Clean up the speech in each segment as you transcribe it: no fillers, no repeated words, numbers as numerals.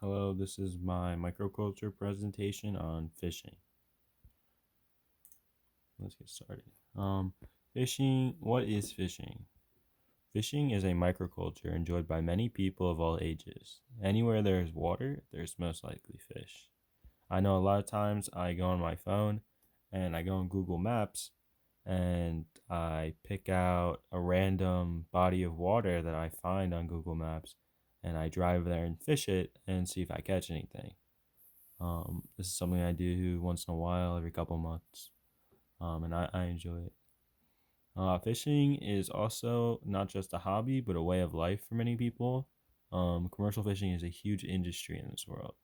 Hello, this is my microculture presentation on fishing. Let's get started. Fishing, what is fishing? Fishing is a microculture enjoyed by many people of all ages. Anywhere there is water, there's most likely fish. I know a lot of times I go on my phone and I go on Google Maps and I pick out a random body of water that I find on Google Maps and I drive there and fish it and see if I catch anything. This is something I do once in a while, every couple months, and I enjoy it. Fishing is also not just a hobby, but a way of life for many people. Commercial fishing is a huge industry in this world.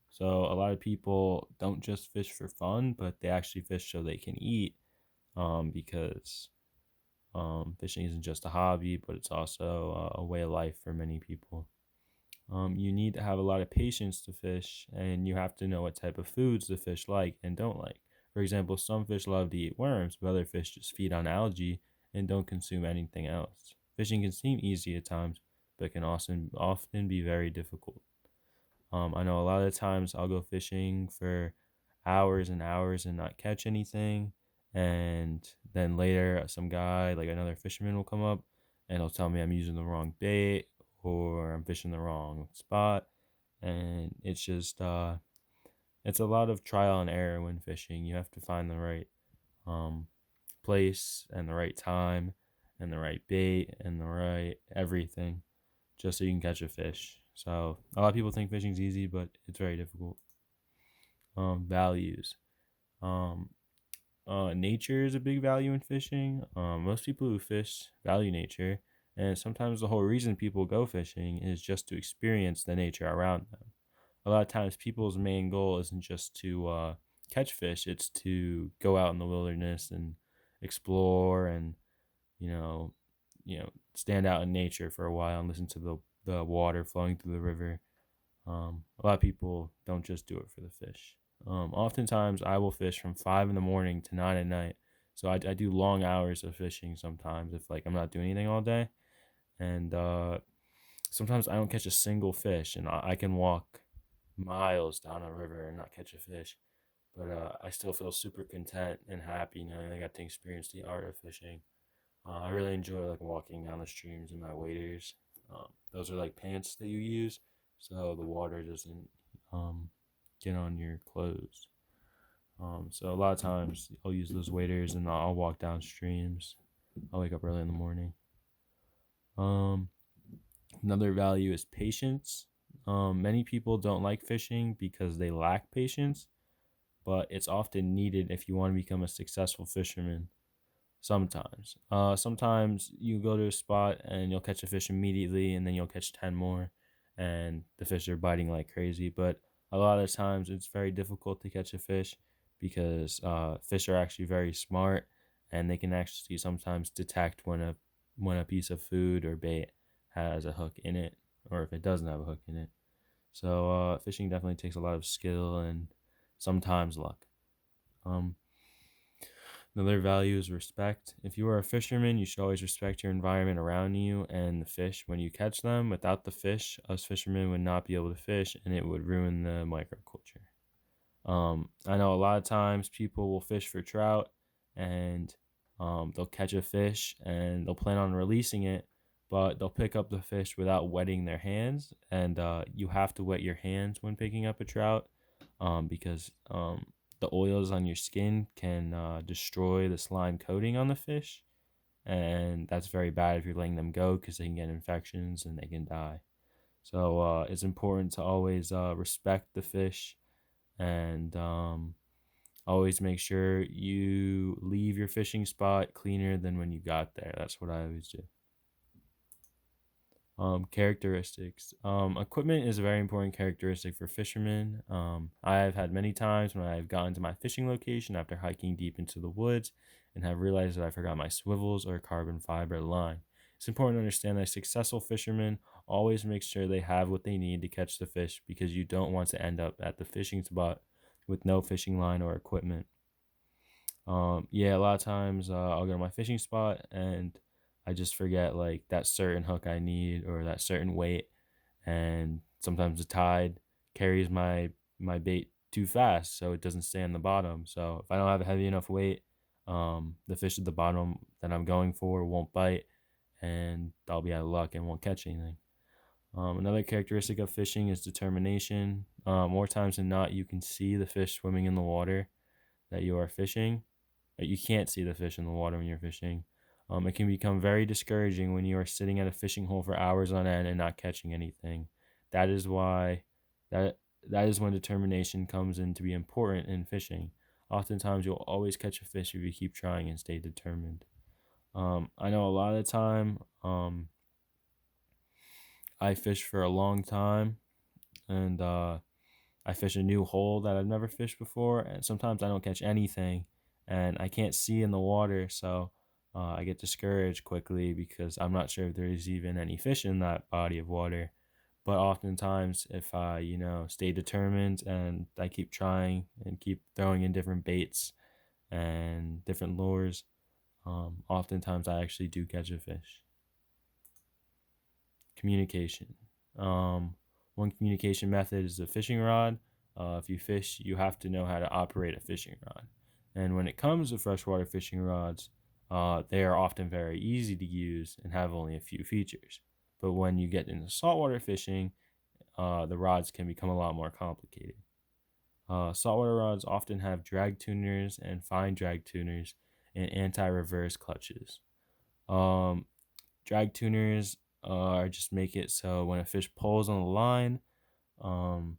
So a lot of people don't just fish for fun, but they actually fish so they can eat, because fishing isn't just a hobby, but it's also a way of life for many people. You need to have a lot of patience to fish, and you have to know what type of foods the fish like and don't like. For example, some fish love to eat worms, but other fish just feed on algae and don't consume anything else. Fishing can seem easy at times, but can also often be very difficult. I know a lot of times I'll go fishing for hours and hours and not catch anything, and then later some guy, like another fisherman, will come up and he'll tell me I'm using the wrong bait or I'm fishing the wrong spot, and it's a lot of trial and error when fishing. You have to find the right um place and the right time and the right bait and the right everything just so you can catch a fish. So a lot of people think fishing's easy, but it's very difficult. Values. Um, Nature is a big value in fishing. Most people who fish value nature, and sometimes the whole reason people go fishing is just to experience the nature around them. A lot of times, people's main goal isn't just to catch fish; it's to go out in the wilderness and explore, and you know, stand out in nature for a while and listen to the water flowing through the river. A lot of people don't just do it for the fish. Oftentimes, I will fish from 5 in the morning to 9 at night. So I do long hours of fishing sometimes if like I'm not doing anything all day, and sometimes I don't catch a single fish, and I can walk miles down a river and not catch a fish. But I still feel super content and happy knowing I got to experience the art of fishing. I really enjoy like walking down the streams in my waders. Those are like pants that you use, so the water doesn't um, get on your clothes. So a lot of times I'll use those waders and I'll walk down streams. I'll wake up early in the morning. Um, Another value is patience. Many people don't like fishing because they lack patience, but it's often needed if you want to become a successful fisherman. Sometimes you go to a spot and you'll catch a fish immediately, and then you'll catch 10 more, and the fish are biting like crazy. But a lot of times it's very difficult to catch a fish because fish are actually very smart, and they can actually sometimes detect when a piece of food or bait has a hook in it, or if it doesn't have a hook in it. So fishing definitely takes a lot of skill and sometimes luck. Um, Another value is respect. If you are a fisherman, you should always respect your environment around you and the fish when you catch them. Without the fish, us fishermen would not be able to fish, and it would ruin the microculture. I know a lot of times people will fish for trout, and they'll catch a fish and they'll plan on releasing it, but they'll pick up the fish without wetting their hands, and you have to wet your hands when picking up a trout, because the oils on your skin can destroy the slime coating on the fish, and that's very bad if you're letting them go because they can get infections and they can die. So it's important to always respect the fish, and always make sure you leave your fishing spot cleaner than when you got there. That's what I always do. Characteristics. Equipment is a very important characteristic for fishermen. I have had many times when I've gotten to my fishing location after hiking deep into the woods and have realized that I forgot my swivels or carbon fiber line. It's important to understand that a successful fisherman always makes sure they have what they need to catch the fish, because you don't want to end up at the fishing spot with no fishing line or equipment. Yeah, a lot of times I'll go to my fishing spot and I just forget like that certain hook I need or that certain weight, and sometimes the tide. carries my bait too fast, so it doesn't stay on the bottom. So if I don't have a heavy enough weight, the fish at the bottom that I'm going for won't bite, and I'll be out of luck and won't catch anything. Another characteristic of fishing is determination. More times than not, you can see the fish swimming in the water that you are fishing. But you can't see the fish in the water when you're fishing. It can become very discouraging when you are sitting at a fishing hole for hours on end and not catching anything. That is why that that is when determination comes in to be important in fishing. Oftentimes, you'll always catch a fish if you keep trying and stay determined. I know a lot of the time, I fish for a long time, and I fish a new hole that I've never fished before, and sometimes I don't catch anything, and I can't see in the water, so I get discouraged quickly because I'm not sure if there's even any fish in that body of water. But oftentimes, if I, stay determined and I keep trying and keep throwing in different baits and different lures, oftentimes I actually do catch a fish. Communication. One communication method is the fishing rod. If you fish, you have to know how to operate a fishing rod. And when it comes to freshwater fishing rods, they are often very easy to use and have only a few features. But when you get into saltwater fishing, the rods can become a lot more complicated. Saltwater rods often have drag tuners and fine drag tuners and anti-reverse clutches. Um, Drag tuners just make it so when a fish pulls on the line, um,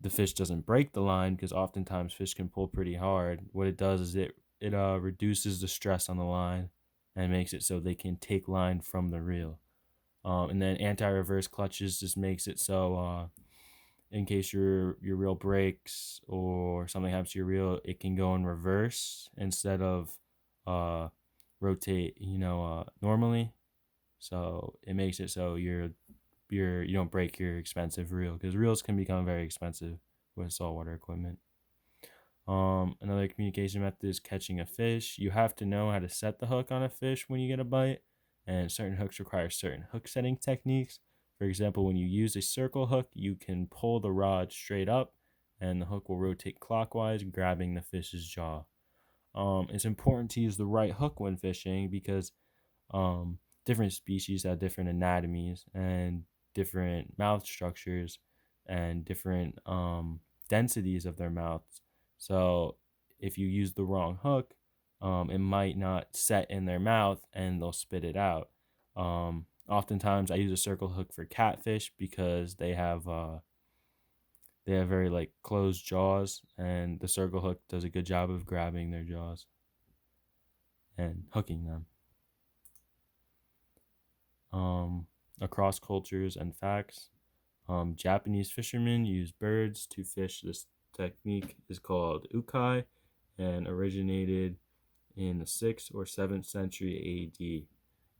the fish doesn't break the line because oftentimes fish can pull pretty hard. What it does is it reduces the stress on the line and makes it so they can take line from the reel. And then anti-reverse clutches just makes it so in case your reel breaks or something happens to your reel, it can go in reverse instead of rotate, normally. So it makes it so you don't break your expensive reel because reels can become very expensive with saltwater equipment. Another communication method is catching a fish. You have to know how to set the hook on a fish when you get a bite, and certain hooks require certain hook setting techniques. For example, when you use a circle hook, you can pull the rod straight up, and the hook will rotate clockwise, grabbing the fish's jaw. It's important to use the right hook when fishing because different species have different anatomies and different mouth structures and different densities of their mouths. So if you use the wrong hook, it might not set in their mouth and they'll spit it out. Oftentimes, I use a circle hook for catfish because they have very like closed jaws, and the circle hook does a good job of grabbing their jaws and hooking them. Across cultures and facts, Japanese fishermen use birds to fish. This technique is called ukai and originated in the 6th or 7th century AD.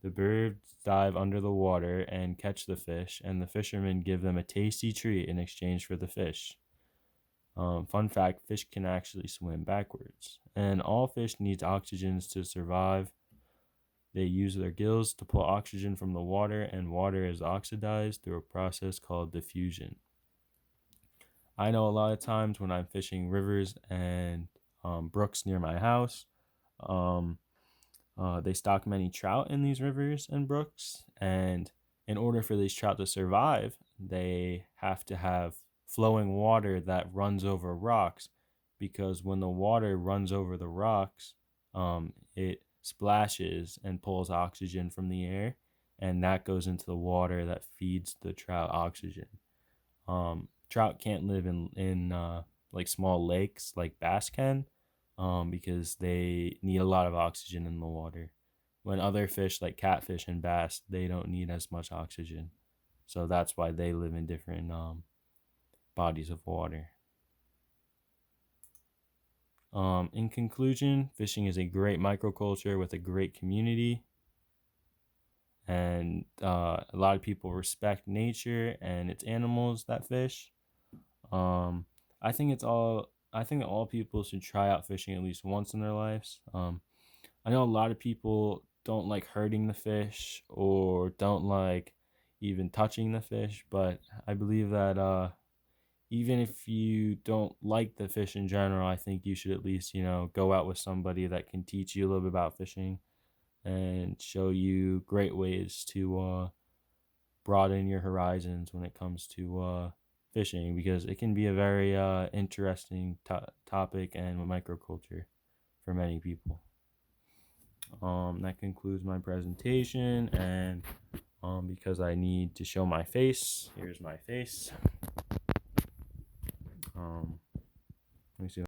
The birds dive under the water and catch the fish, and the fishermen give them a tasty treat in exchange for the fish. Fun fact, fish can actually swim backwards, and all fish need oxygen to survive. They use their gills to pull oxygen from the water, and water is oxidized through a process called diffusion. I know a lot of times when I'm fishing rivers and brooks near my house, um, they stock many trout in these rivers and brooks, and in order for these trout to survive, they have to have flowing water that runs over rocks, because when the water runs over the rocks, it splashes and pulls oxygen from the air, and that goes into the water that feeds the trout oxygen. Trout can't live in like small lakes like bass can, because they need a lot of oxygen in the water. When other fish like catfish and bass, they don't need as much oxygen, so that's why they live in different bodies of water. In conclusion, fishing is a great microculture with a great community, and a lot of people respect nature and its animals that fish. Um, I think it's all. I think that all people should try out fishing at least once in their lives. I know a lot of people don't like hurting the fish or don't like even touching the fish, but I believe that even if you don't like the fish in general, I think you should at least, go out with somebody that can teach you a little bit about fishing and show you great ways to broaden your horizons when it comes to fishing, because it can be a very interesting topic and microculture for many people. That concludes my presentation, and because I need to show my face, here's my face. Let me see.